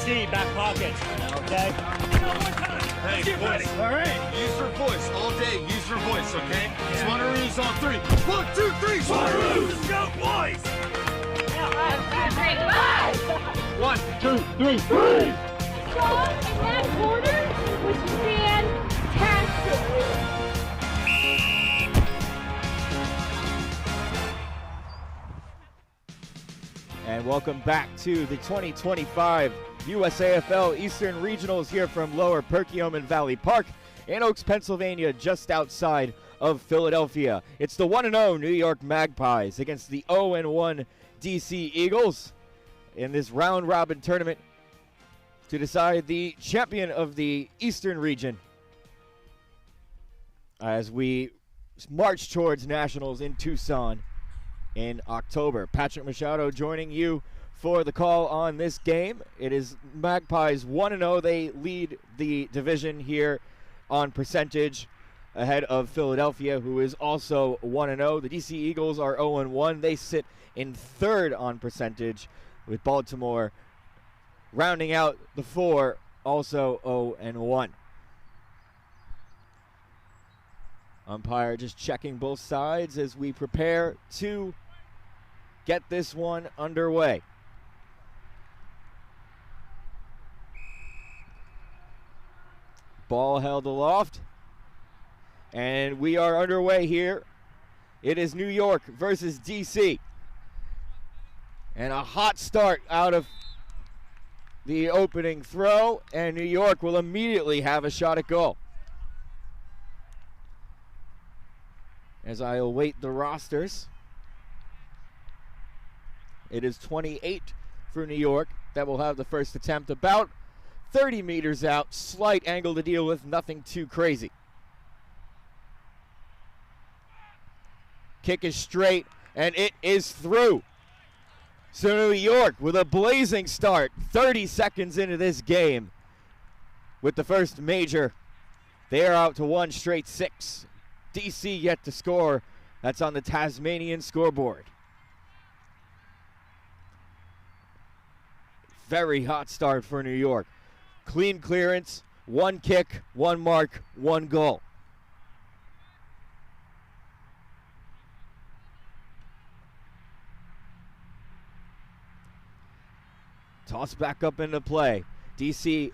DC, back pocket. Okay? Hey, boys. All right. Use your voice all day. Use your voice, okay? Swannaroos on 3. 1, 2, 3. Swannaroos! Let's go, boys! 1, 2, 3, 3. Strong in that corner was fantastic. And welcome back to the 2025 USAFL Eastern Regionals here from Lower Perkiomen Valley Park in Oaks, Pennsylvania, just outside of Philadelphia. It's the 1-0 New York Magpies against the 0-1 DC Eagles in this round-robin tournament to decide the champion of the Eastern region as we march towards Nationals in Tucson in October. Patrick Machado joining you for the call on this game. It is Magpies 1-0. They lead the division here on percentage ahead of Philadelphia, who is also 1-0. The DC Eagles are 0-1. They sit in third on percentage, with Baltimore rounding out the four, also 0-1. Umpire just checking both sides as we prepare to get this one underway. Ball held aloft, and we are underway here. It is New York versus DC. And a hot start out of the opening throw, and New York will immediately have a shot at goal. As I await the rosters, it is 28 for New York that will have the first attempt, about 30 meters out, slight angle to deal with, nothing too crazy. Kick is straight, and it is through. So New York with a blazing start, 30 seconds into this game with the first major. They are out to 1 straight 6. DC yet to score. That's on the Tasmanian scoreboard. Very hot start for New York. Clean clearance, 1 kick, 1 mark, 1 goal. Toss back up into play. DC,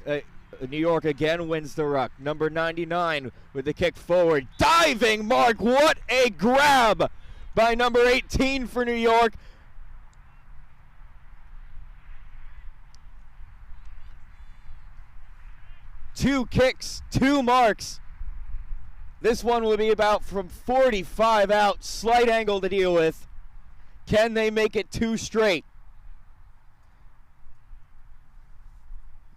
New York again wins the ruck. Number 99 with the kick forward. Diving mark. What a grab by number 18 for New York. Two kicks, 2 marks. This one will be about from 45 out. Slight angle to deal with. Can they make it 2 straight?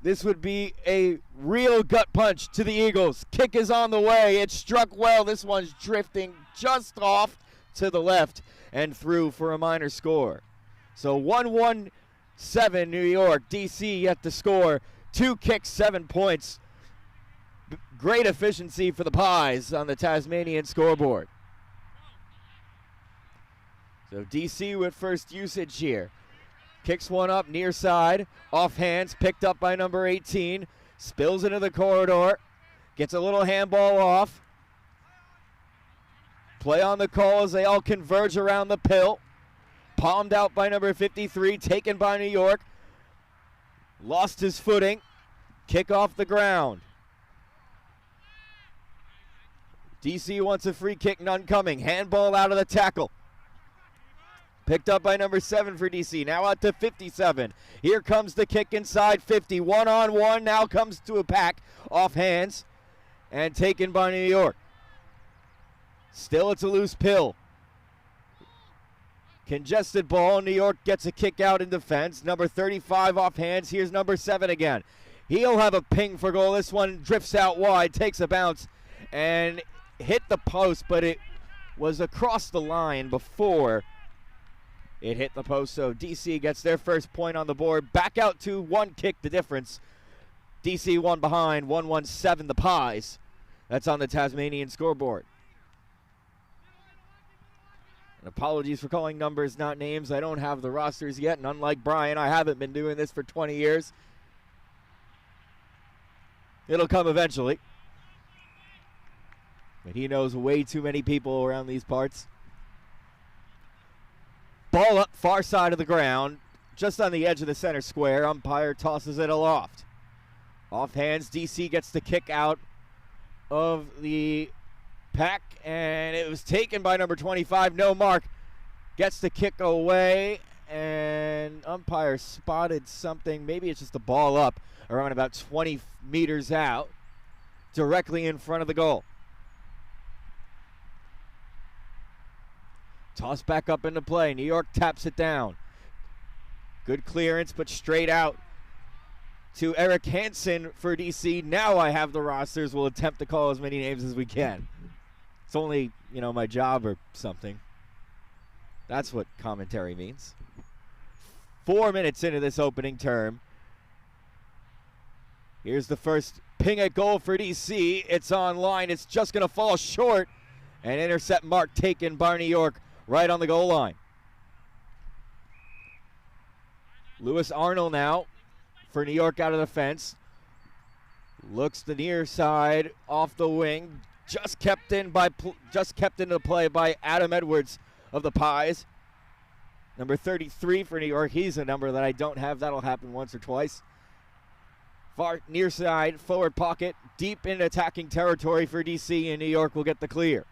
This would be a real gut punch to the Eagles. Kick is on the way. It struck well. This one's drifting just off to the left and through for a minor score. So 1-1-7 New York. DC yet to score. 2 kicks, 7 points. Great efficiency for the Pies on the Tasmanian scoreboard. So DC with first usage here. Kicks one up near side, off hands, picked up by number 18, spills into the corridor, gets a little handball off. Play on the call as they all converge around the pill. Palmed out by number 53, taken by New York. Lost his footing, kick off the ground. DC wants a free kick, none coming. Handball out of the tackle. Picked up by number 7 for DC. Now out to 57. Here comes the kick inside 50. 1-on-1. Now comes to a pack. Off hands. And taken by New York. Still it's a loose pill. Congested ball. New York gets a kick out in defense. Number 35 off hands. Here's number 7 again. He'll have a ping for goal. This one drifts out wide. Takes a bounce. And hit the post. But it was across the line before it hit the post, so DC gets their first point on the board. Back out to 1 kick, the difference. DC 1 behind, 1-1-7 the Pies. That's on the Tasmanian scoreboard. And apologies for calling numbers, not names. I don't have the rosters yet, and unlike Brian, I haven't been doing this for 20 years. It'll come eventually. But he knows way too many people around these parts. Ball up far side of the ground, just on the edge of the center square. Umpire tosses it aloft. Off hands, DC gets the kick out of the pack, and it was taken by number 25, No Mark. Gets the kick away, and umpire spotted something. Maybe it's just a ball up around about 20 meters out, directly in front of the goal. Toss back up into play. New York taps it down. Good clearance, but straight out to Eric Hansen for DC. Now I have the rosters. We'll attempt to call as many names as we can. It's only, my job or something. That's what commentary means. 4 minutes into this opening term. Here's the first ping at goal for DC. It's on line. It's just going to fall short. An intercept mark taken by New York right on the goal line. Lewis Arnold now for New York out of the fence. Looks the near side off the wing. Just kept into play by Adam Edwards of the Pies. Number 33 for New York. He's a number that I don't have. That'll happen once or twice. Far near side, forward pocket, deep in attacking territory for DC, and New York will get the clear.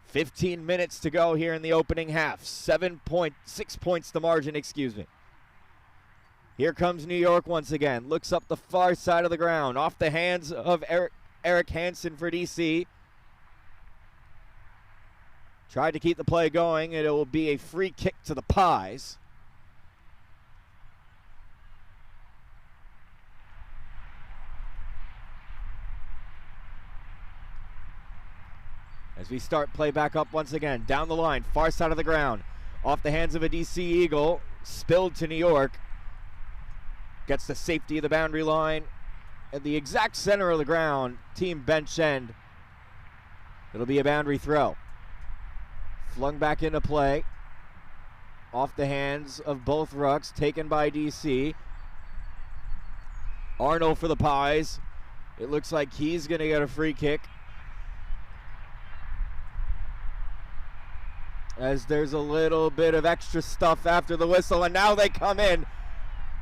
15 minutes to go here in the opening half. 6 points the margin, Here comes New York once again. Looks up the far side of the ground. Off the hands of Eric Hansen for DC. Tried to keep the play going, and it will be a free kick to the Pies. As we start play back up once again. Down the line, far side of the ground. Off the hands of a DC Eagle. Spilled to New York. Gets the safety of the boundary line. At the exact center of the ground, team bench end. It'll be a boundary throw. Flung back into play. Off the hands of both rucks. Taken by DC. Arnold for the Pies. It looks like he's going to get a free kick. As there's a little bit of extra stuff after the whistle, and now they come in,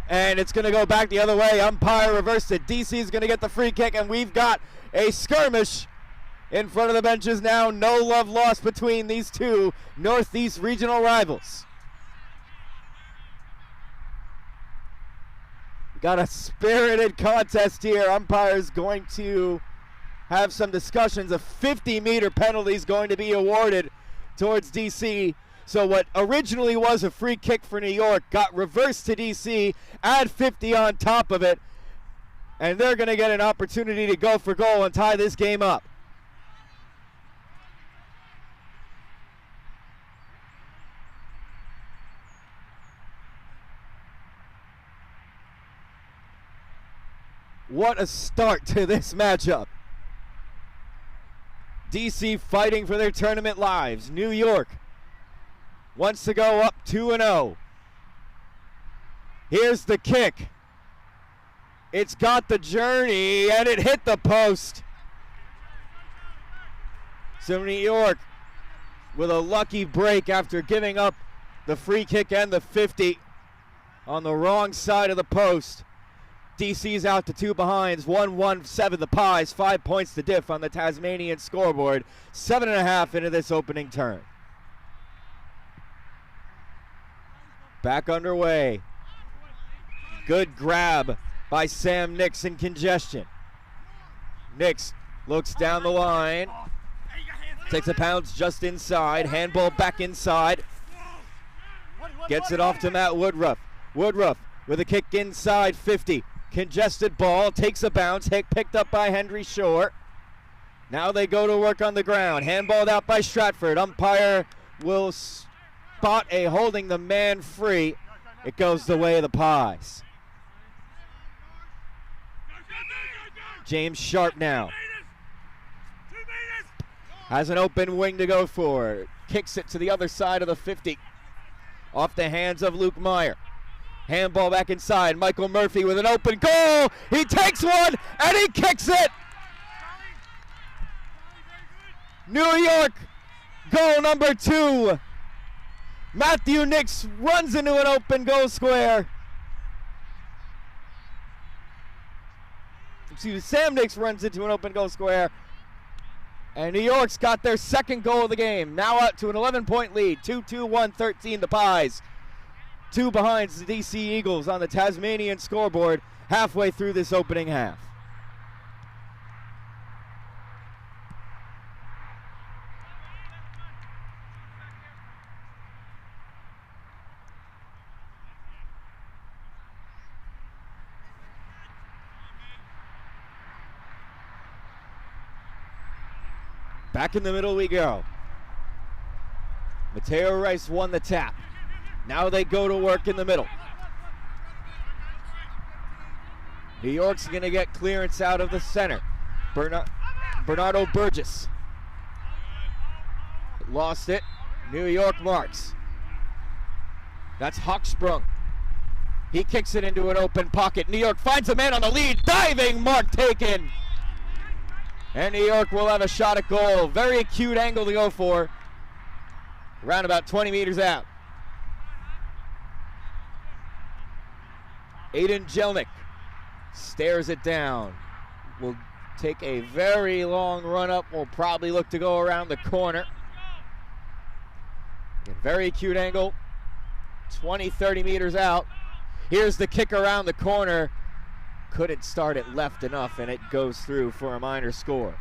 and it's going to go back the other way. Umpire reversed it. DC's going to get the free kick, and we've got a skirmish in front of the benches now. No love lost between these two Northeast regional rivals. Got a spirited contest here. Umpire's going to have some discussions. A 50-meter penalty is going to be awarded towards DC. So what originally was a free kick for New York got reversed to DC, add 50 on top of it, and they're going to get an opportunity to go for goal and tie this game up. What a start to this matchup. DC fighting for their tournament lives. New York wants to go up 2-0. Here's the kick. It's got the journey, and it hit the post. So New York with a lucky break after giving up the free kick and the 50 on the wrong side of the post. DC's out to two behinds, 1-1-7 the Pies, 5 points to diff on the Tasmanian scoreboard, 7.5 into this opening turn. Back underway. Good grab by Sam Nix in congestion. Nix looks down the line, takes a pounce just inside, handball back inside, gets it off to Matt Woodruff. Woodruff with a kick inside 50. Congested ball, takes a bounce, picked up by Henry Shore. Now they go to work on the ground. Handballed out by Stratford. Umpire will spot a holding the man free. It goes the way of the Pies. James Sharp now has an open wing to go for. Kicks it to the other side of the 50. Off the hands of Luke Meyer. Handball back inside. Michael Murphy with an open goal. He takes one and he kicks it. New York, goal number 2. Matthew Nix runs into an open goal square. Sam Nix runs into an open goal square. And New York's got their second goal of the game. Now out to an 11-point lead. 2-2-1-13 the Pies. 2 behind the DC Eagles on the Tasmanian scoreboard halfway through this opening half. Back in the middle we go. Mateo Rice won the tap. Now they go to work in the middle. New York's going to get clearance out of the center. Bernardo Burgess. Lost it. New York marks. That's Hochsprung. He kicks it into an open pocket. New York finds a man on the lead. Diving mark taken. And New York will have a shot at goal. Very acute angle to go for. Around about 20 meters out. Aiden Jelnick stares it down. Will take a very long run up. Will probably look to go around the corner. Again, very acute angle. 20, 30 meters out. Here's the kick around the corner. Couldn't start it left enough, and it goes through for a minor score.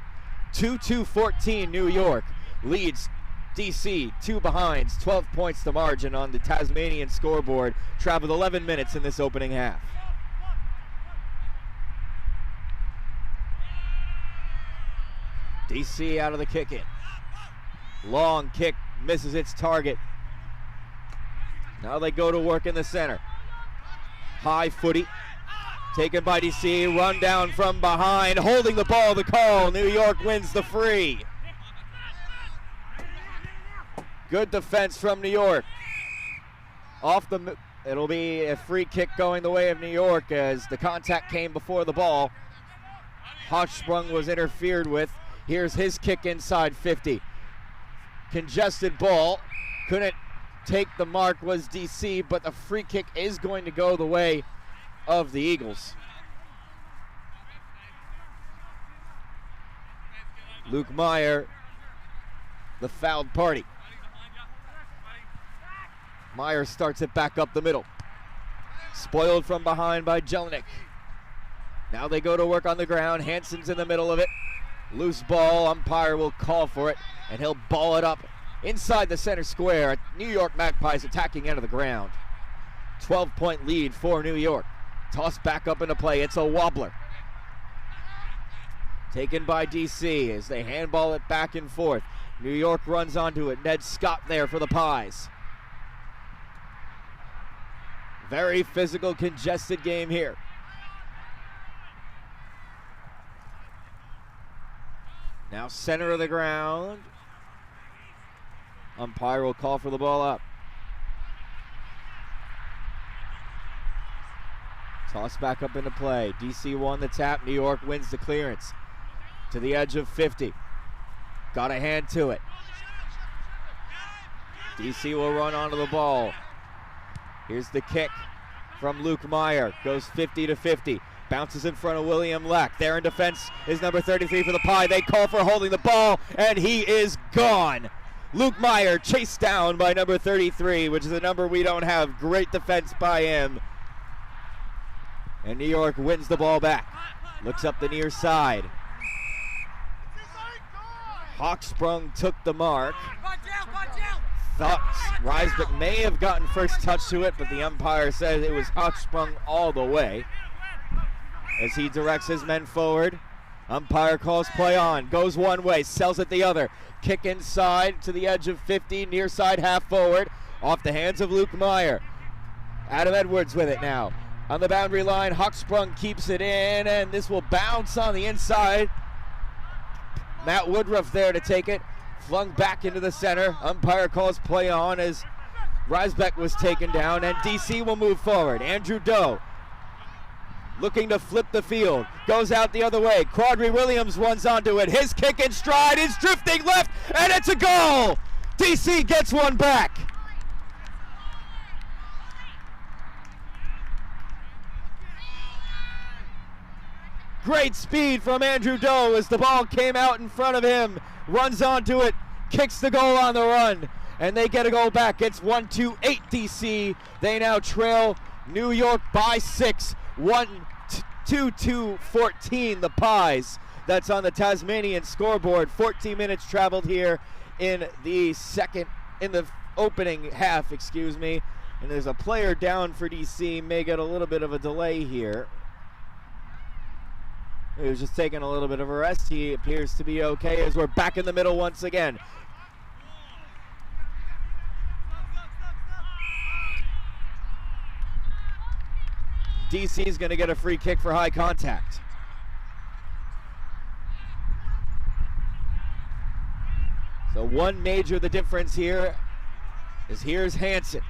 2-2-14 New York leads DC 2 behinds, 12 points to margin on the Tasmanian scoreboard. Traveled 11 minutes in this opening half. DC out of the kick in. Long kick misses its target. Now they go to work in the center. High footy. Taken by DC, run down from behind, holding the ball, the call. New York wins the free. Good defense from New York. It'll be a free kick going the way of New York as the contact came before the ball. Hochsprung was interfered with. Here's his kick inside 50. Congested ball. Couldn't take the mark was DC, but the free kick is going to go the way of the Eagles. Luke Meyer, the fouled party. Meyer starts it back up the middle. Spoiled from behind by Jelnick. Now they go to work on the ground. Hansen's in the middle of it. Loose ball, umpire will call for it, and he'll ball it up inside the center square. New York Magpies attacking out of the ground. 12-point lead for New York. Tossed back up into play. It's a wobbler. Taken by DC as they handball it back and forth. New York runs onto it. Ned Scott there for the Pies. Very physical, congested game here. Now center of the ground. Umpire will call for the ball up. Toss back up into play. DC won the tap. New York wins the clearance. To the edge of 50. Got a hand to it. DC will run onto the ball. Here's the kick from Luke Meyer. Goes 50 to 50. Bounces in front of William Leck. There in defense is number 33 for the Pie. They call for holding the ball, and he is gone. Luke Meyer chased down by number 33, which is a number we don't have. Great defense by him. And New York wins the ball back. Looks up the near side. Hochsprung took the mark. Thought Reisbeck may have gotten first touch to it, but the umpire says it was Hochsprung all the way. As he directs his men forward, umpire calls play on. Goes one way, sells it the other. Kick inside to the edge of 50, near side half forward. Off the hands of Luke Meyer. Adam Edwards with it now. On the boundary line, Hochsprung keeps it in, and this will bounce on the inside. Matt Woodruff there to take it. Flung back into the center. Umpire calls play on as Risbeck was taken down, and DC will move forward. Andrew Doe looking to flip the field. Goes out the other way. Quadri Williams runs onto it. His kick in stride is drifting left, and it's a goal! DC gets one back. Great speed from Andrew Doe as the ball came out in front of him. Runs onto it, kicks the goal on the run, and they get a goal back. It's 1-2-8 DC. They now trail New York by 6. 1-2-2-14 the Pies. That's on the Tasmanian scoreboard. 14 minutes traveled here in the opening half, excuse me. And there's a player down for DC. May get a little bit of a delay here. He was just taking a little bit of a rest. He appears to be okay as we're back in the middle once again. DC is going to get a free kick for high contact. So one major the difference here is here's Hansen.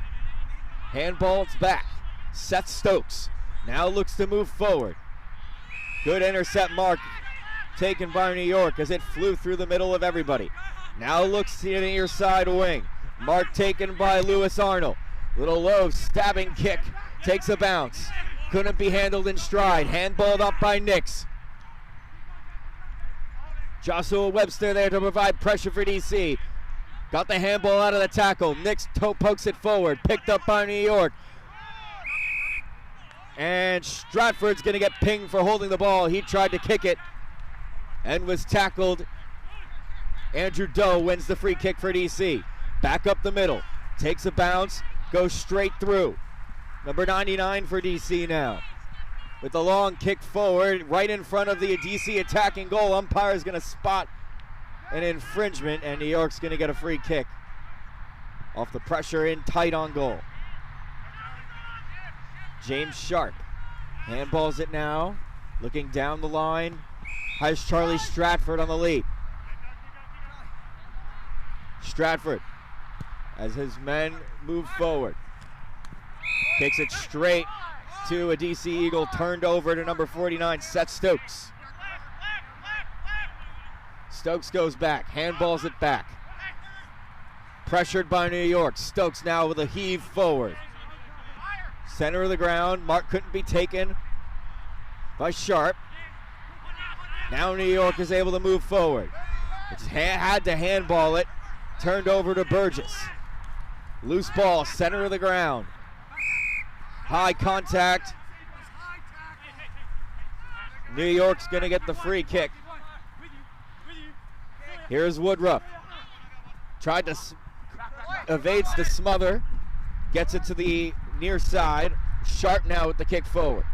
Handball's back. Seth Stokes now looks to move forward. Good intercept mark taken by New York as it flew through the middle of everybody. Now looks to the near side wing. Mark taken by Lewis Arnold. Little low stabbing kick. Takes a bounce. Couldn't be handled in stride. Handballed up by Nix. Joshua Webster there to provide pressure for DC. Got the handball out of the tackle. Nix pokes it forward. Picked up by New York. And Stratford's going to get pinged for holding the ball. He tried to kick it and was tackled. Andrew Doe wins the free kick for DC. Back up the middle. Takes a bounce. Goes straight through. Number 99 for DC now. With the long kick forward right in front of the DC attacking goal. Umpire is going to spot an infringement, and New York's going to get a free kick off the pressure in tight on goal. James Sharp handballs it now, looking down the line, has Charlie Stratford on the lead. Stratford, as his men move forward, kicks it straight to a DC Eagle, turned over to number 49, Seth Stokes. Stokes goes back, handballs it back. Pressured by New York. Stokes now with a heave forward. Center of the ground. Mark couldn't be taken by Sharp. Now New York is able to move forward. It's had to handball it. Turned over to Burgess. Loose ball, center of the ground. High contact. New York's going to get the free kick. Here's Woodruff. Tried to evades the smother. Gets it to the near side. Sharp now with the kick forward.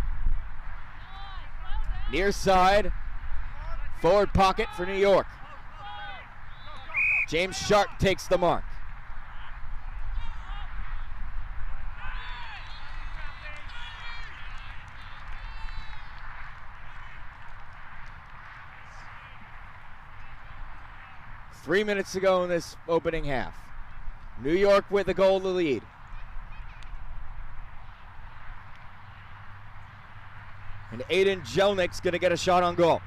Near side. Forward pocket for New York. James Sharp takes the mark. Three minutes to go in this opening half. New York with a goal to lead. And Aiden Jelnick's going to get a shot on goal.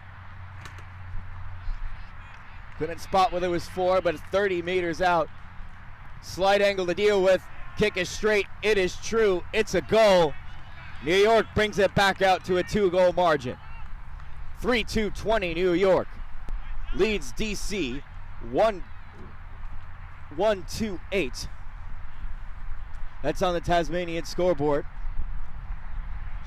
Couldn't spot whether it was 4, but it's 30 meters out. Slight angle to deal with. Kick is straight. It is true. It's a goal. New York brings it back out to a 2-goal margin. 3-2-20 New York leads DC 1-2-8. That's on the Tasmanian scoreboard.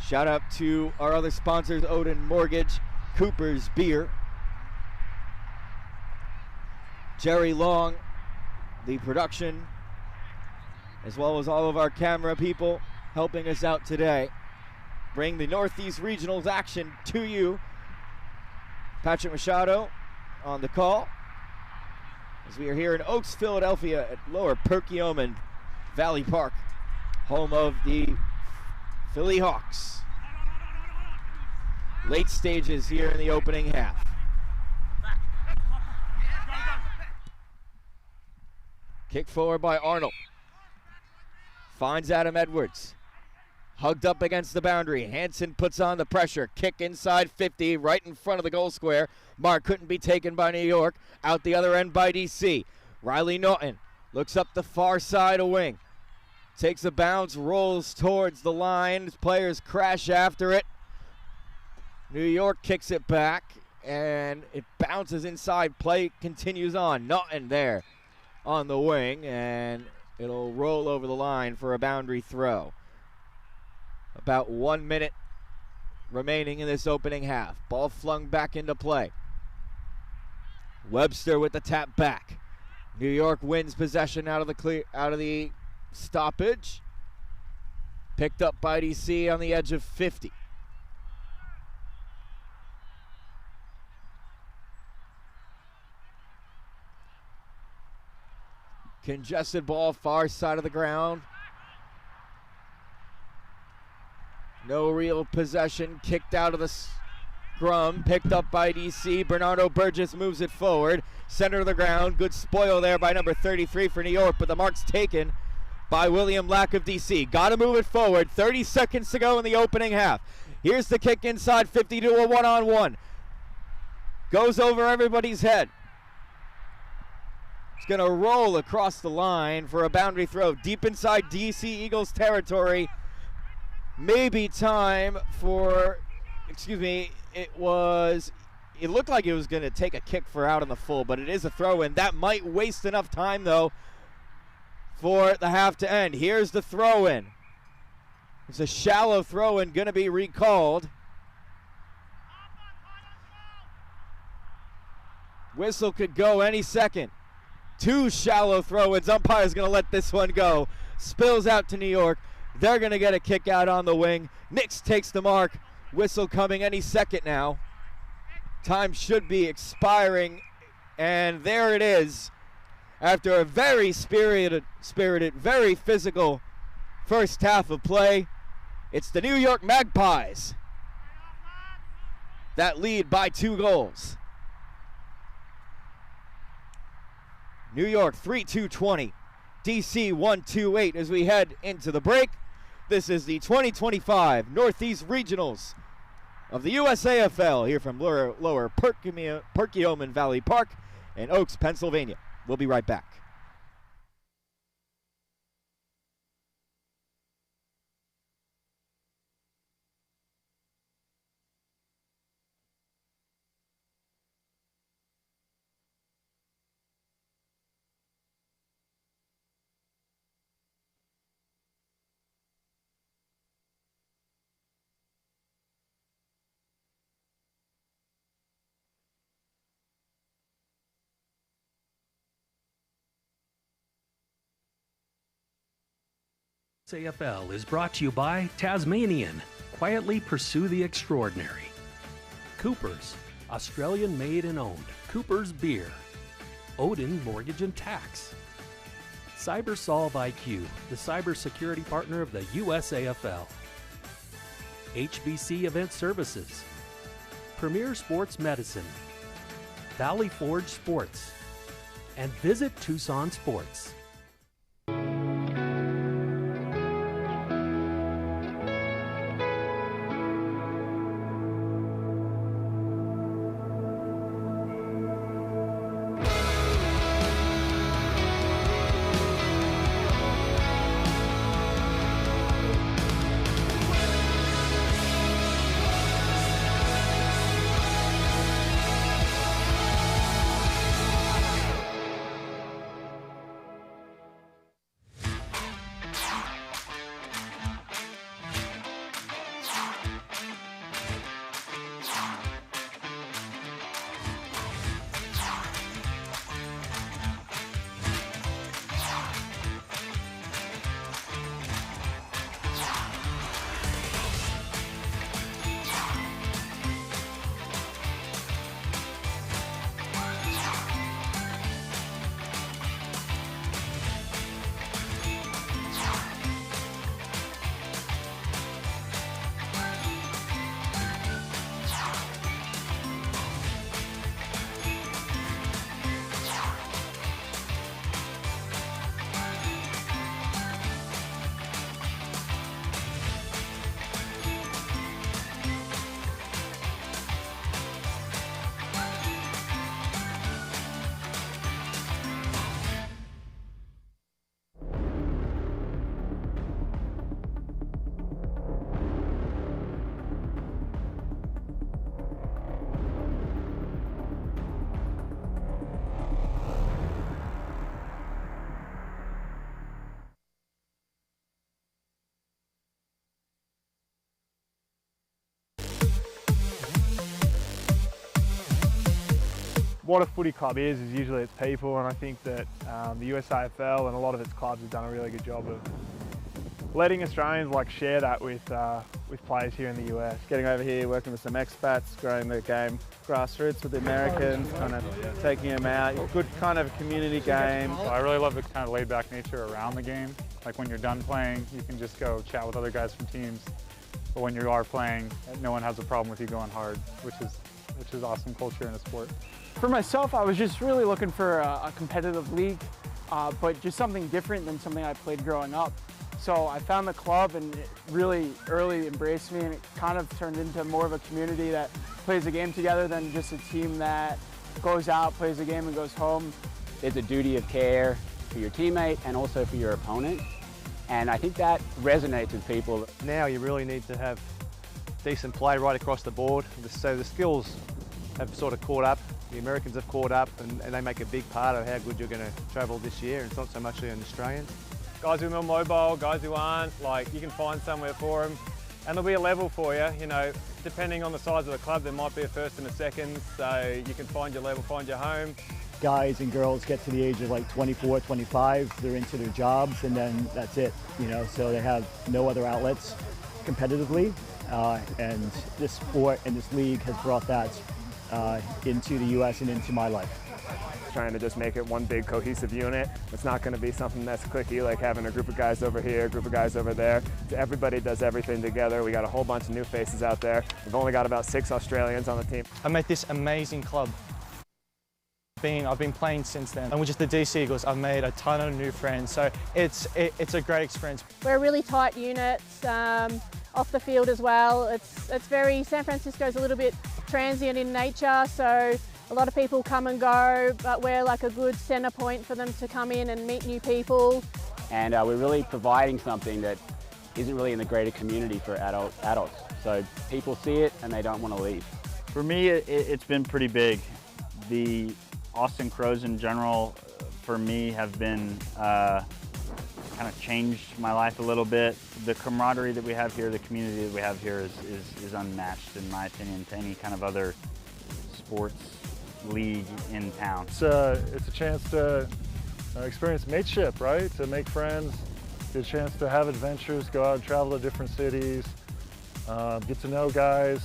Shout out to our other sponsors, Odin Mortgage, Cooper's Beer, Jerry Long, the production, as well as all of our camera people helping us out today. Bring the Northeast Regionals action to you. Patrick Machado on the call as we are here in Oaks, Philadelphia at Lower Perkiomen Valley Park, home of the Philly Hawks. Late stages here in the opening half. Kick forward by Arnold. Finds Adam Edwards. Hugged up against the boundary. Hansen puts on the pressure. Kick inside 50, right in front of the goal square. Mark couldn't be taken by New York. Out the other end by DC. Riley Norton looks up the far side of wing. Takes a bounce, rolls towards the line. Players crash after it. New York kicks it back, and it bounces inside. Play continues on. Norton there on the wing, and it'll roll over the line for a boundary throw. About 1 minute remaining in this opening half. Ball flung back into play. Webster with the tap back. New York wins possession out of the stoppage. Picked up by DC on the edge of 50. Congested ball, far side of the ground. No real possession. Kicked out of the scrum. Picked up by DC. Bernardo Burgess moves it forward. Center of the ground. Good spoil there by number 33 for New York, but the mark's taken by William Lack of DC. Got to move it forward. 30 seconds to go in the opening half. Here's the kick inside 50 to a one-on-one. Goes over everybody's head. It's going to roll across the line for a boundary throw deep inside DC Eagles territory. Maybe time for, it looked like it was going to take a kick for out on the full, but it is a throw-in. That might waste enough time, though, for the half to end. Here's the throw-in. It's a shallow throw-in, going to be recalled. Whistle could go any second. 2 shallow throw-ins. Umpire's going to let this one go. Spills out to New York. They're going to get a kick out on the wing. Nix takes the mark. Whistle coming any second now. Time should be expiring. And there it is. After a very spirited, very physical first half of play, it's the New York Magpies that lead by 2 goals. New York 3-2-20. DC 1-2-8 as we head into the break. This is the 2025 Northeast Regionals of the USAFL here from Lower Perkiomen Valley Park in Oaks, Pennsylvania. We'll be right back. USAFL is brought to you by Tasmanian. Quietly pursue the extraordinary. Cooper's, Australian made and owned. Cooper's Beer. Odin Mortgage and Tax. CyberSolve IQ, the cybersecurity partner of the USAFL. HBC Event Services. Premier Sports Medicine. Valley Forge Sports. And Visit Tucson Sports. what a footy club is usually it's people, and I think that the USAFL and a lot of its clubs have done a really good job of letting Australians share that with players here in the US. Getting over here, working with some expats, growing the game grassroots with the Americans, kind of taking them out. Good kind of community game. I really love the kind of laid-back nature around the game. Like when you're done playing, you can just go chat with other guys from teams. But when you are playing, no one has a problem with you going hard, which is awesome culture in a sport. For myself, I was just really looking for a competitive league, but just something different than something I played growing up. So I found the club and it really early embraced me, and it kind of turned into more of a community that plays a game together than just a team that goes out, plays a game and goes home. There's a duty of care for your teammate and also for your opponent. And I think that resonates with people. Now you really need to have decent play right across the board. So the skills have sort of caught up. The Americans have caught up, and they make a big part of how good you're going to travel this year. It's not so much the Australians. Guys who are more mobile, guys who aren't, you can find somewhere for them. And there'll be a level for you, depending on the size of the club, there might be a first and a second, so you can find your level, find your home. Guys and girls get to the age of 24, 25, they're into their jobs, and then that's it, so they have no other outlets competitively, and this sport and this league has brought that into the US and into my life. Trying to just make it one big cohesive unit. It's not going to be something that's cliquey, like having a group of guys over here, a group of guys over there. Everybody does everything together. We got a whole bunch of new faces out there. We've only got about 6 Australians on the team. I met this amazing club. I've been playing since then, and with just the DC Eagles, I've made a ton of new friends. So it's a great experience. We're really tight units off the field as well. It's very, San Francisco's a little bit transient in nature, so a lot of people come and go, but we're like a good centre point for them to come in and meet new people. And we're really providing something that isn't really in the greater community for adults. So people see it and they don't want to leave. For me, it's been pretty big. The Austin Crows in general, for me, have been kind of changed my life a little bit. The camaraderie that we have here, the community that we have here is unmatched, in my opinion, to any kind of other sports league in town. It's a chance to experience mateship, right? To make friends, get a chance to have adventures, go out and travel to different cities, get to know guys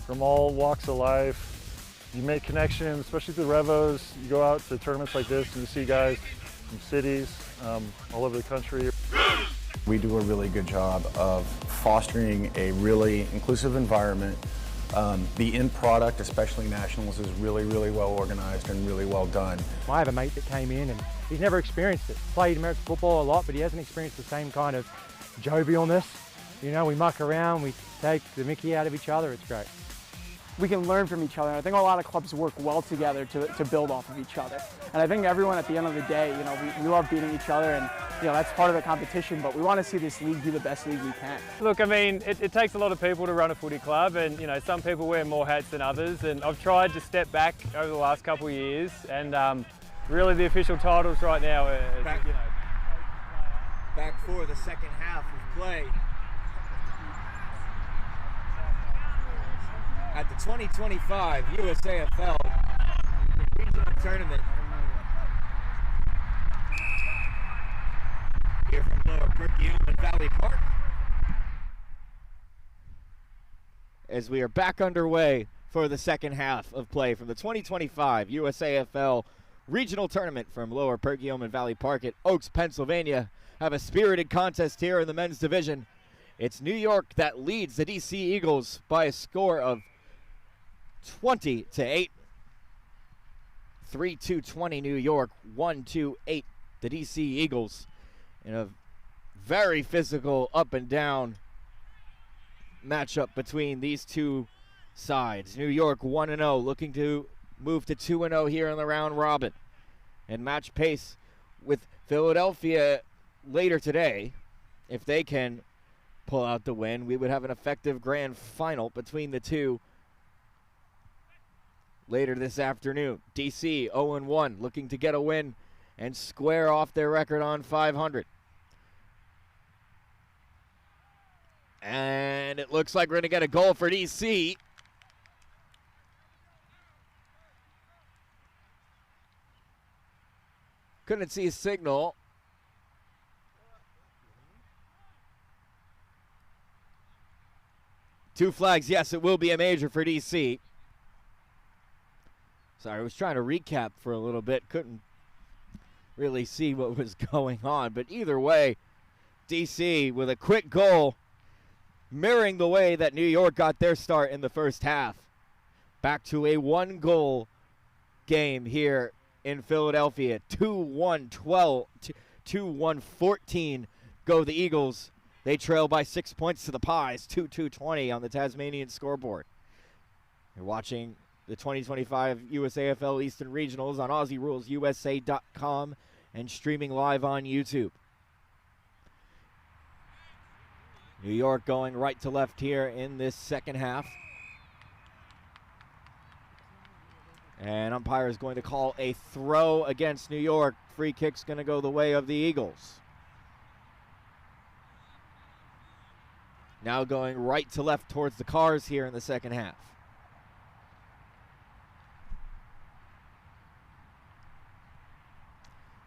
from all walks of life. You make connections, especially through Revos. You go out to tournaments like this and you see guys from cities all over the country. We do a really good job of fostering a really inclusive environment. The end product, especially nationals, is really, really well organized and really well done. I have a mate that came in and he's never experienced it. Played American football a lot, but he hasn't experienced the same kind of jovialness. We muck around, we take the mickey out of each other, it's great. We can learn from each other. I think a lot of clubs work well together to build off of each other. And I think everyone at the end of the day, we love beating each other, and that's part of the competition, but we want to see this league be the best league we can. Look, I mean, it takes a lot of people to run a footy club, and some people wear more hats than others, and I've tried to step back over the last couple of years, and really the official titles right now are, Back for the second half of play. At the 2025 USAFL Regional Tournament here from Lower Perkiomen Valley Park. As we are back underway for the second half of play from the 2025 USAFL Regional Tournament from Lower Perkiomen Valley Park at Oaks, Pennsylvania. Have a spirited contest here in the men's division. It's New York that leads the DC Eagles by a score of 20-8. 3-2-20 New York, 1-2-8 the DC Eagles in a very physical up and down matchup between these two sides. New York 1-0, looking to move to 2-0 here in the round robin and match pace with Philadelphia later today. If they can pull out the win, we would have an effective grand final between the two later this afternoon. DC 0-1, looking to get a win and square off their record on 500. And it looks like we're going to get a goal for DC. Couldn't see a signal. Two flags, yes, it will be a major for DC. Sorry, I was trying to recap for a little bit. Couldn't really see what was going on. But either way, DC with a quick goal, mirroring the way that New York got their start in the first half. Back to a one-goal game here in Philadelphia. 2-1-14 go the Eagles. They trail by 6 points to the Pies, 2-2-20 on the Tasmanian scoreboard. You're watching the 2025 USAFL Eastern Regionals on Aussie Rules, USA.com, and streaming live on YouTube. New York going right to left here in this second half. And umpire is going to call a throw against New York. Free kick's going to go the way of the Eagles. Now going right to left towards the Cars here in the second half.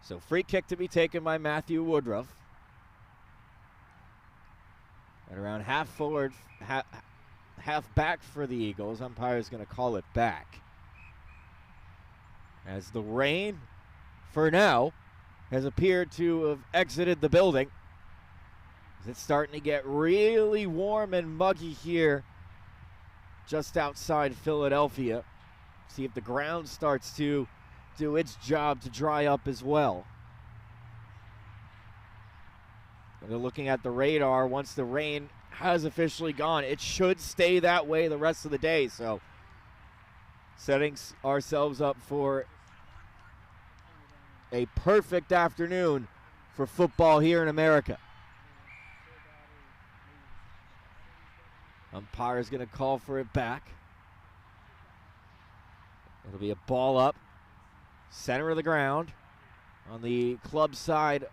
So free kick to be taken by Matthew Woodruff. At around half forward, half back for the Eagles. Umpire is going to call it back. As the rain, for now, has appeared to have exited the building. It's starting to get really warm and muggy here just outside Philadelphia. See if the ground starts to do its job to dry up as well. They're looking at the radar. Once the rain has officially gone, it should stay that way the rest of the day. So setting ourselves up for a perfect afternoon for football here in America. Umpire is going to call for it back. It'll be a ball up, center of the ground on the club side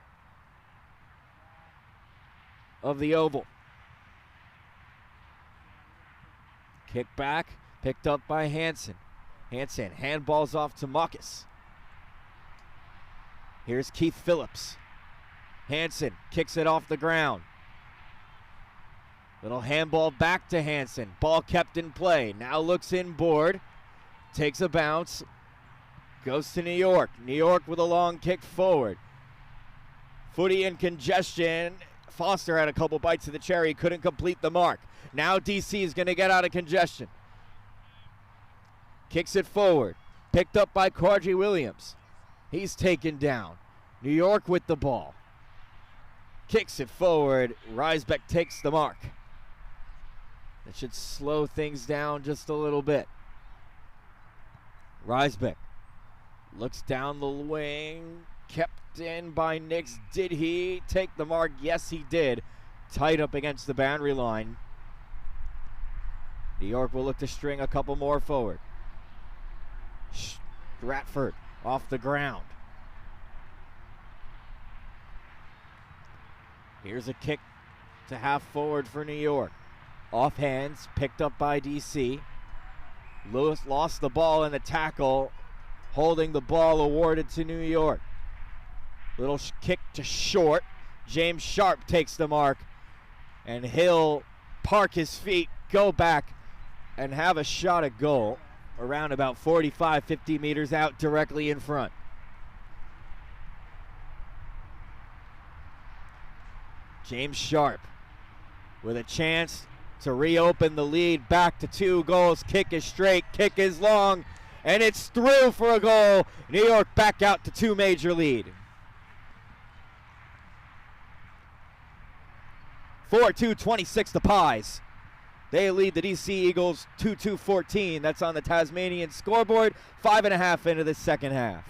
of the oval. Kick back, picked up by Hansen. Hansen handballs off to Marcus. Here's Keith Phillips. Hansen kicks it off the ground. Little handball back to Hansen. Ball kept in play. Now looks inboard. Takes a bounce. Goes to New York. New York with a long kick forward. Footy in congestion. Foster had a couple bites of the cherry. Couldn't complete the mark. Now DC is going to get out of congestion. Kicks it forward. Picked up by Quadri Williams. He's taken down. New York with the ball. Kicks it forward. Reisbeck takes the mark. That should slow things down just a little bit. Reisbeck looks down the wing. Kept in by Nix. Did he take the mark? Yes, he did. Tight up against the boundary line. New York will look to string a couple more forward. Stratford off the ground. Here's a kick to half forward for New York. Off hands, picked up by DC. Lewis lost the ball in the tackle. Holding the ball awarded to New York. Little kick to short. James Sharp takes the mark. And he'll park his feet, go back, and have a shot at goal around about 45, 50 meters out directly in front. James Sharp with a chance to reopen the lead back to 2 goals. Kick is straight, kick is long, and it's through for a goal. New York back out to 2 major lead. 4-2-26 the Pies. They lead the DC Eagles 2-2-14. That's on the Tasmanian scoreboard. 5.5 into the second half.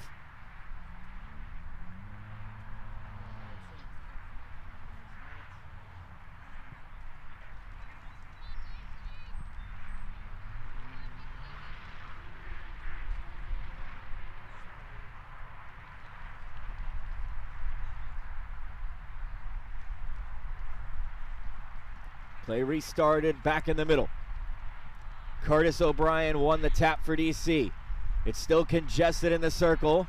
Play restarted back in the middle. Curtis O'Brien won the tap for DC. It's still congested in the circle.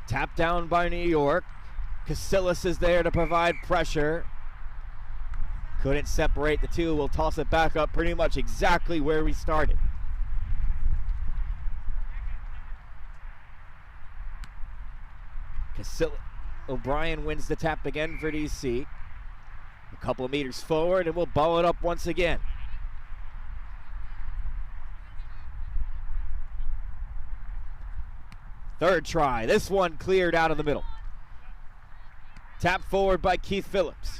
Tap down by New York. Casillas is there to provide pressure. Couldn't separate the two. We'll toss it back up pretty much exactly where we started. O'Brien wins the tap again for DC. A couple of meters forward, and we'll ball it up once again. Third try. This one cleared out of the middle. Tap forward by Keith Phillips.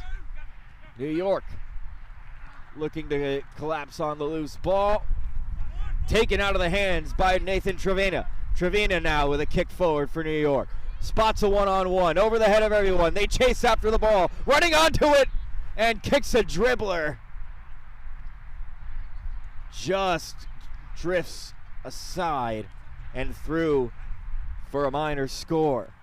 New York looking to collapse on the loose ball. Taken out of the hands by Nathan Trevena. Trevena now with a kick forward for New York. Spots a one-on-one over the head of everyone. They chase after the ball, running onto it, and kicks a dribbler. Just drifts aside and through for a minor score.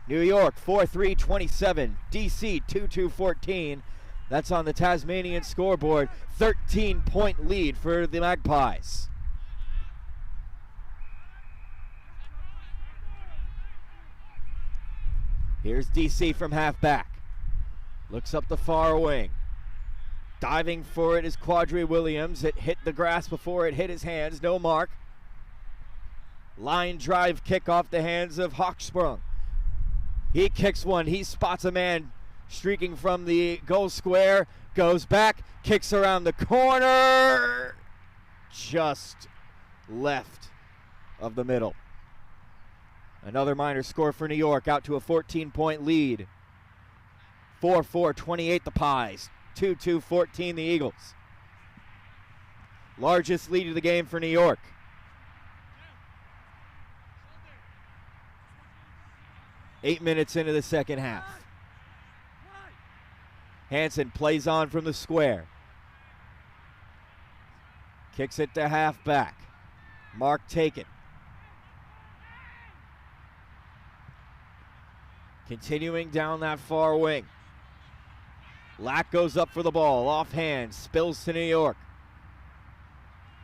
New York 4-3-27, DC 2-2-14. That's on the Tasmanian scoreboard. 13-point lead for the Magpies. Here's DC from halfback. Looks up the far wing. Diving for it is Quadri Williams. It hit the grass before it hit his hands. No mark. Line drive kick off the hands of Hochsprung. He kicks one. He spots a man streaking from the goal square. Goes back. Kicks around the corner. Just left of the middle. Another minor score for New York, out to a 14-point lead. 4-4-28 the Pies. 2-2-14 the Eagles. Largest lead of the game for New York. Eight minutes into the second half. Hansen plays on from the square. Kicks it to halfback. Mark taken. Continuing down that far wing. Lack goes up for the ball. Offhand. Spills to New York.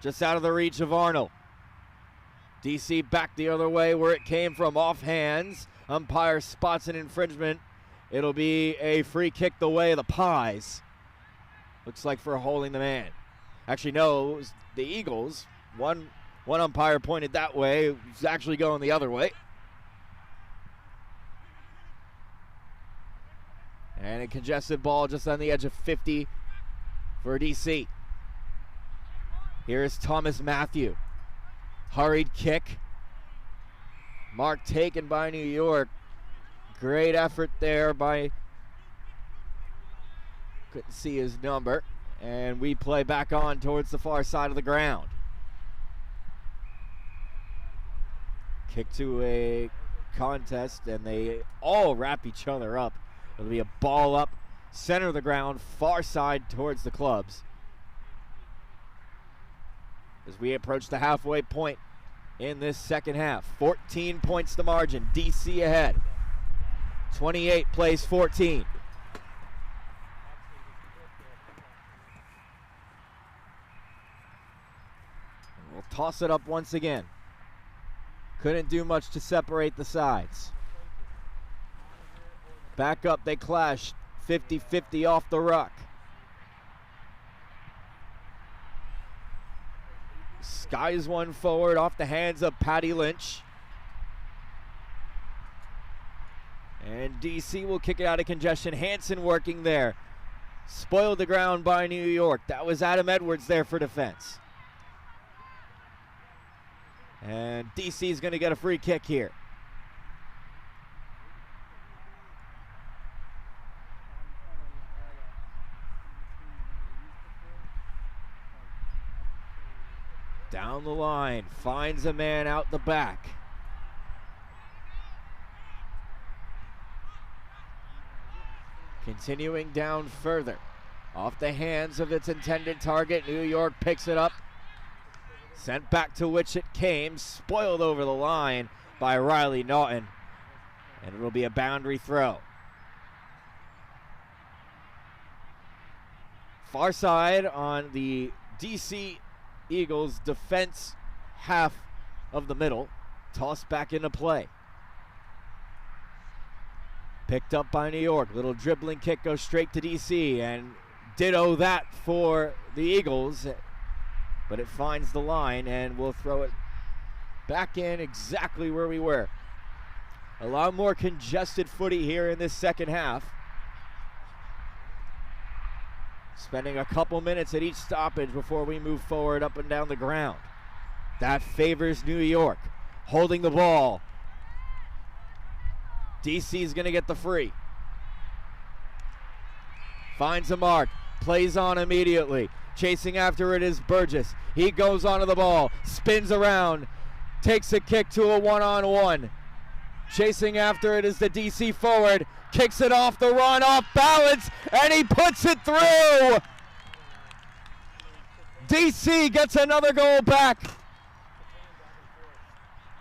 Just out of the reach of Arnold. DC back the other way where it came from. Off hands. Umpire spots an infringement. It'll be a free kick the way of the Pies. Looks like for holding the man. Actually, no, it was the Eagles. One umpire pointed that way. It was actually going the other way. And a congested ball just on the edge of 50 for DC. Here's Thomas Matthew. Hurried kick. Mark taken by New York. Great effort there by, couldn't see his number. And we play back on towards the far side of the ground. Kick to a contest, and they all wrap each other up. It'll be a ball up, center of the ground, far side towards the clubs. As we approach the halfway point in this second half. 14 points the margin. DC ahead. 28 plays 14. And we'll toss it up once again. Couldn't do much to separate the sides. Back up, they clash. 50-50 off the ruck. Skies one forward off the hands of Patty Lynch. And DC will kick it out of congestion. Hansen working there. Spoiled the ground by New York. That was Adam Edwards there for defense. And DC is going to get a free kick here. Down the line, finds a man out the back. Continuing down further. Off the hands of its intended target, New York picks it up. Sent back to which it came, spoiled over the line by Riley Naughton. And it will be a boundary throw. Far side on the DC Eagles defense half of the middle. Tossed back into play. Picked up by New York. Little dribbling kick goes straight to DC, and ditto that for the Eagles. But it finds the line, and we'll throw it back in exactly where we were. A lot more congested footy here in this second half. Spending a couple minutes at each stoppage before we move forward up and down the ground. That favors New York. Holding the ball. DC's going to get the free. Finds a mark. Plays on immediately. Chasing after it is Burgess. He goes onto the ball. Spins around. Takes a kick to a one-on-one. Chasing after it is the DC forward. Kicks it off the run, off balance, and he puts it through. DC gets another goal back.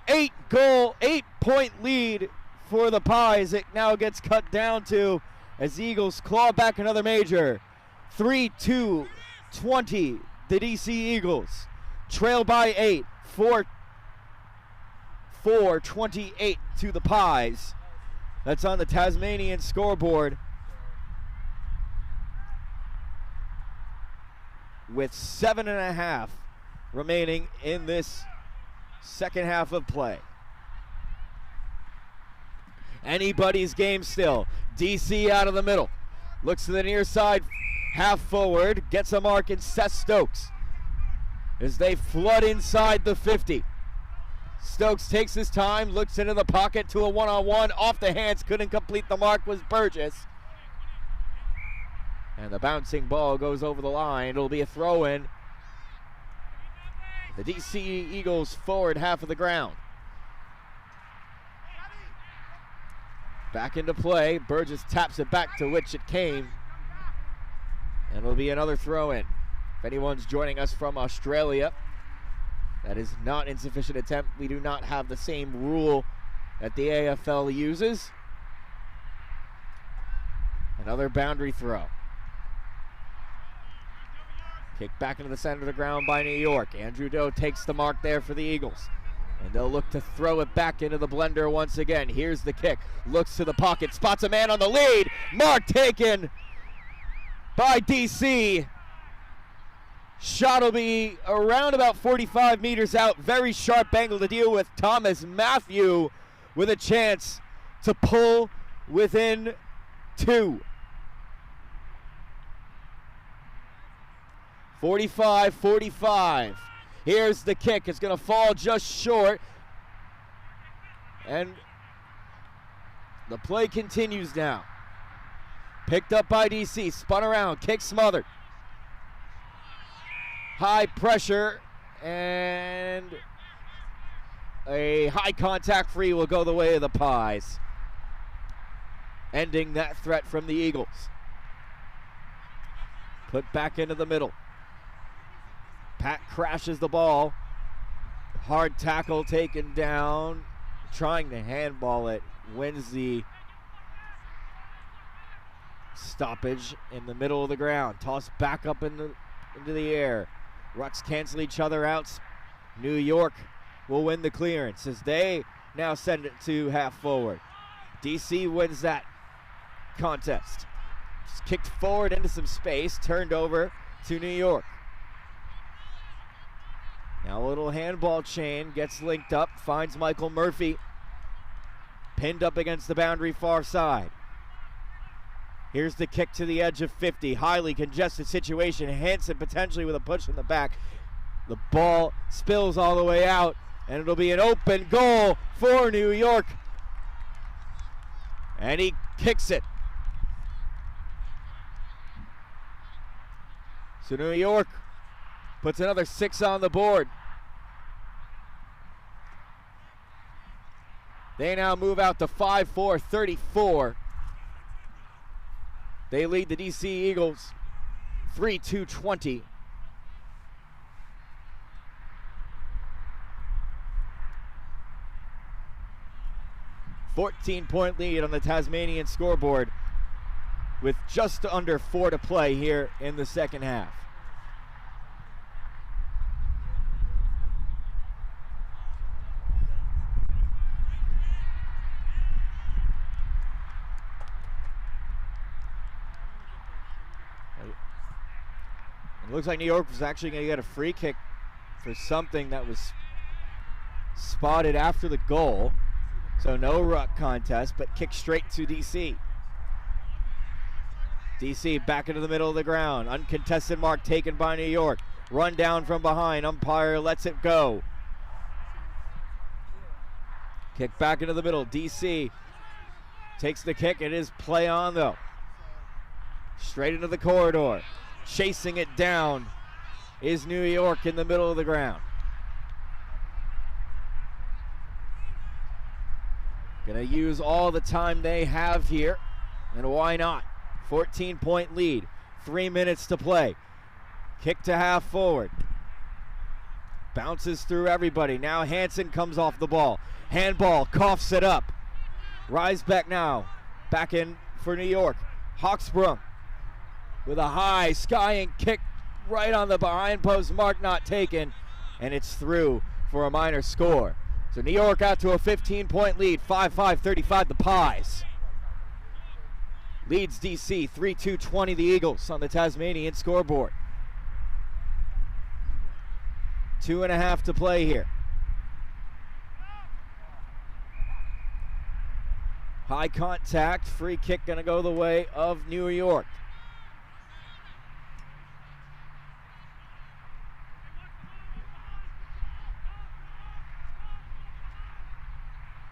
8-point lead for the Pies. It now gets cut down to as the Eagles claw back another major. 3-2, 20, the DC Eagles. Trail by 8, 4-28 to the Pies. That's on the Tasmanian scoreboard. With 7.5 remaining in this second half of play. Anybody's game still. DC out of the middle. Looks to the near side, half forward. Gets a mark in Seth Stokes as they flood inside the 50. Stokes takes his time, looks into the pocket to a one-on-one. Off the hands, couldn't complete the mark, was Burgess. And the bouncing ball goes over the line. It'll be a throw-in. The DC Eagles forward half of the ground. Back into play. Burgess taps it back to which it came. And it'll be another throw-in. If anyone's joining us from Australia, that is not insufficient attempt. We do not have the same rule that the AFL uses. Another boundary throw. Kick back into the center of the ground by New York. Andrew Doe takes the mark there for the Eagles. And they'll look to throw it back into the blender once again. Here's the kick. Looks to the pocket. Spots a man on the lead. Mark taken by DC. Shot will be around about 45 meters out. Very sharp angle to deal with. Thomas Matthew with a chance to pull within 2. 45-45. Here's the kick. It's going to fall just short. And the play continues now. Picked up by DC. Spun around. Kick smothered. High pressure, and a high contact free will go the way of the Pies, ending that threat from the Eagles. Put back into the middle. Pat crashes the ball. Hard tackle taken down. Trying to handball it. Wins the stoppage in the middle of the ground. Toss back up into the air. Rucks cancel each other out. New York will win the clearance as they now send it to half forward. DC wins that contest. Just kicked forward into some space, turned over to New York. Now a little handball chain, gets linked up, finds Michael Murphy. Pinned up against the boundary far side. Here's the kick to the edge of 50. Highly congested situation. Hansen potentially with a push in the back. The ball spills all the way out, and it'll be an open goal for New York. And he kicks it. So New York puts another 6 on the board. They now move out to 5-4-34. They lead the DC Eagles 3-2-20. $14-point lead on the Tasmanian scoreboard with just under 4 to play here in the second half. It looks like New York was actually going to get a free kick for something that was spotted after the goal. So no ruck contest, but kick straight to DC. DC back into the middle of the ground. Uncontested mark taken by New York. Run down from behind. Umpire lets it go. Kick back into the middle. DC takes the kick. It is play on though. Straight into the corridor. Chasing it down is New York in the middle of the ground. Gonna use all the time they have here, and why not? 14-point lead, 3 minutes to play. Kick to half forward. Bounces through everybody. Now Hansen comes off the ball. Handball, coughs it up. Riesbeck now, back in for New York. Hawksbrung with a high skying kick right on the behind post mark, not taken, and it's through for a minor score. So New York out to a 15-point lead, 5-5-35 the Pies. Leads DC 3-2-20 the Eagles on the Tasmanian scoreboard. 2.5 to play here. High contact, free kick gonna go the way of New York.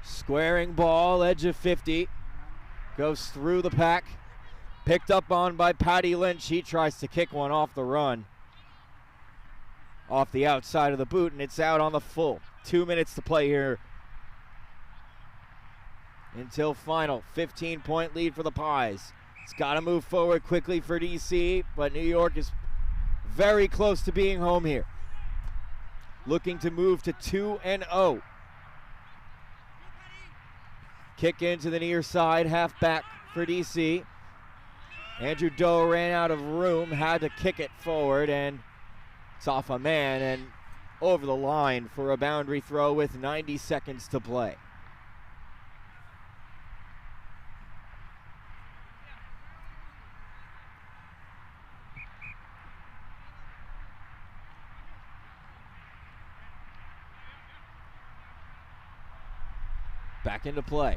Squaring ball, edge of 50. Goes through the pack. Picked up on by Patty Lynch. He tries to kick one off the run. Off the outside of the boot, and it's out on the full. 2 minutes to play here until final. 15-point lead for the Pies. It's got to move forward quickly for DC, but New York is very close to being home here. Looking to move to 2-0. Kick into the near side, half back for DC. Andrew Doe ran out of room, had to kick it forward, and it's off a man and over the line for a boundary throw with 90 seconds to play. Back into play.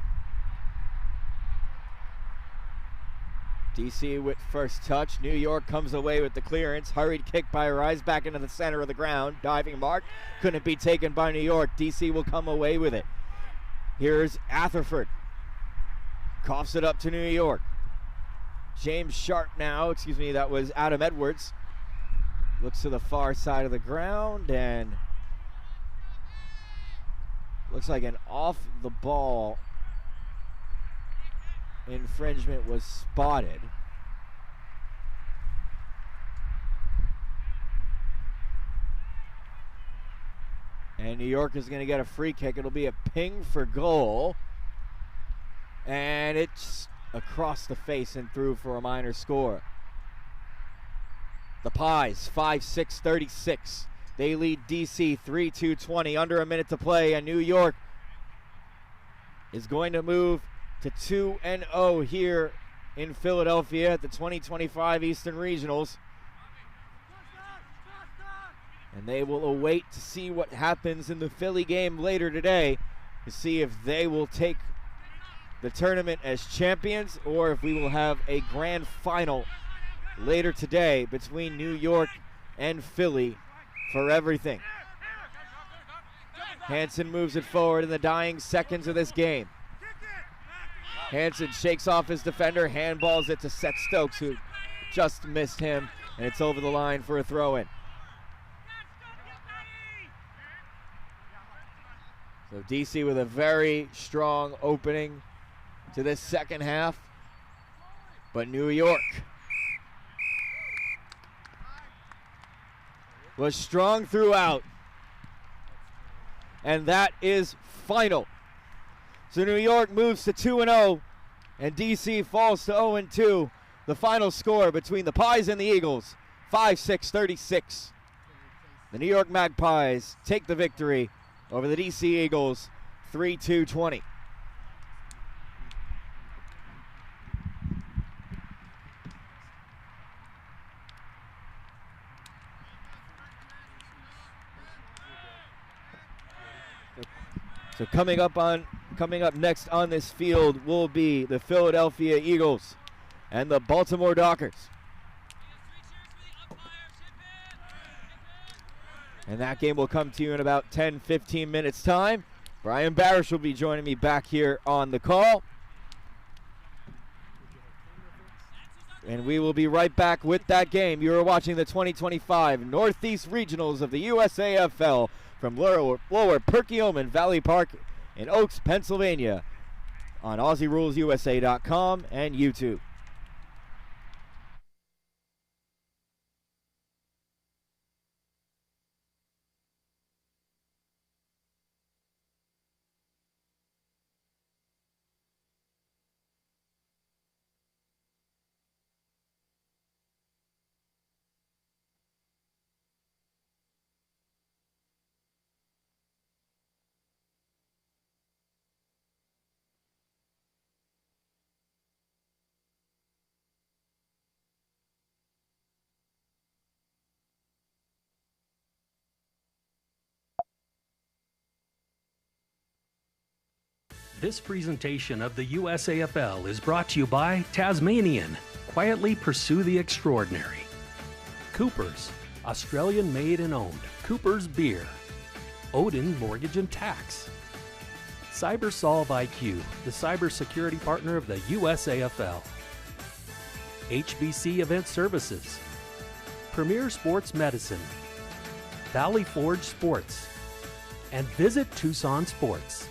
DC with first touch. New York comes away with the clearance. Hurried kick by Rise back into the center of the ground. Diving mark. Couldn't be taken by New York. DC will come away with it. Here's Atherford. Coughs it up to New York. James Sharp now. Excuse me, that was Adam Edwards. Looks to the far side of the ground and looks like an off the ball infringement was spotted. And New York is going to get a free kick. It'll be a ping for goal. And it's across the face and through for a minor score. The Pies, 5-6-36. They lead DC 3-2-20. Under a minute to play, and New York is going to move to 2-0 here in Philadelphia at the 2025 Eastern Regionals. And they will await to see what happens in the Philly game later today to see if they will take the tournament as champions or if we will have a grand final later today between New York and Philly for everything. Hansen moves it forward in the dying seconds of this game. Hansen shakes off his defender, handballs it to Seth Stokes, who just missed him, and it's over the line for a throw-in. So DC with a very strong opening to this second half, but New York was strong throughout, and that is final. So New York moves to 2-0, and DC falls to 0-2. The final score between the Pies and the Eagles, 5-6-36. The New York Magpies take the victory over the DC Eagles, 3-2-20. So coming up next on this field will be the Philadelphia Eagles and the Baltimore Dockers. And that game will come to you in about 10-15 minutes time. Brian Barish will be joining me back here on the call. And we will be right back with that game. You are watching the 2025 Northeast Regionals of the USAFL from Lower Perkiomen Valley Park in Oaks, Pennsylvania on AussieRulesUSA.com and YouTube. This presentation of the USAFL is brought to you by Tasmanian. Quietly pursue the extraordinary. Coopers, Australian made and owned. Coopers Beer. Odin Mortgage and Tax. CyberSolve IQ, the cybersecurity partner of the USAFL. HBC Event Services. Premier Sports Medicine. Valley Forge Sports. And Visit Tucson Sports.